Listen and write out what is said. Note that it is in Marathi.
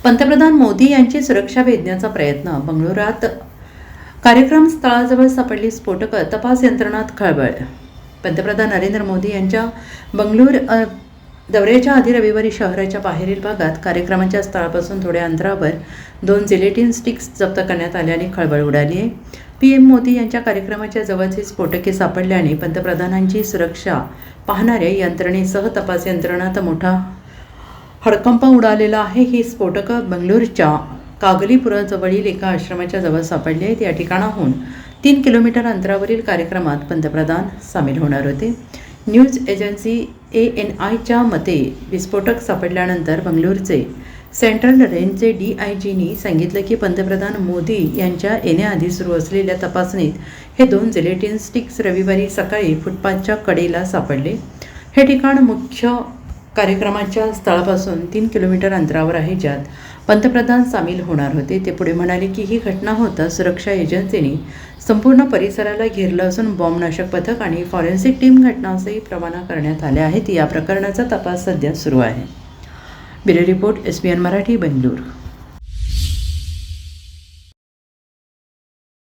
पंतप्रधान मोदी यांची सुरक्षा वेधण्याचा प्रयत्न. बंगळुरात कार्यक्रम स्थळाजवळ सापडली स्फोटकं, तपास यंत्रणात खळबळ. पंतप्रधान नरेंद्र मोदी यांच्या बंगळूर दौऱ्याच्या आधी रविवारी शहराच्या बाहेरील भागात कार्यक्रमाच्या स्थळापासून थोड्या अंतरावर 2 जिलेटिन स्टिक्स जप्त करण्यात आल्याने खळबळ उडाली आहे. PM मोदी यांच्या कार्यक्रमाच्या जवळचे स्फोटके सापडल्याने पंतप्रधानांची सुरक्षा पाहणाऱ्या यंत्रणेसह तपास यंत्रणात मोठा हडकंप उडालेला आहे. ही स्फोटकं बंगळुरूच्या कागलीपुराजवळील एका आश्रमाच्या जवळ सापडली आहेत. या ठिकाणाहून 3 किलोमीटर अंतरावरील कार्यक्रमात पंतप्रधान सामील होणार होते. न्यूज एजन्सी ANIच्या मते विस्फोटक सापडल्यानंतर बंगळुरूचे सेंट्रल रेंजचे DIGनी सांगितलं की पंतप्रधान मोदी यांच्या येण्याआधी सुरू असलेल्या तपासणीत हे 2 जिलेटिन स्टिक्स रविवारी सकाळी फुटपाथच्या कडेला सापडले. हे ठिकाण मुख्य कार्यक्रमाच्या स्थळापासून 3 किलोमीटर अंतरावर आहे, ज्यात पंतप्रधान सामील होणार होते. ते पुढे म्हणाले की ही घटना होता सुरक्षा एजन्सीने संपूर्ण परिसराला घेरलं असून बॉम्बनाशक पथक आणि फॉरेन्सिक टीम घटनास्थळी रवाना करण्यात आल्या आहेत. या प्रकरणाचा तपास सध्या सुरू आहे. Bureau report SBN Marathi, Bengaluru.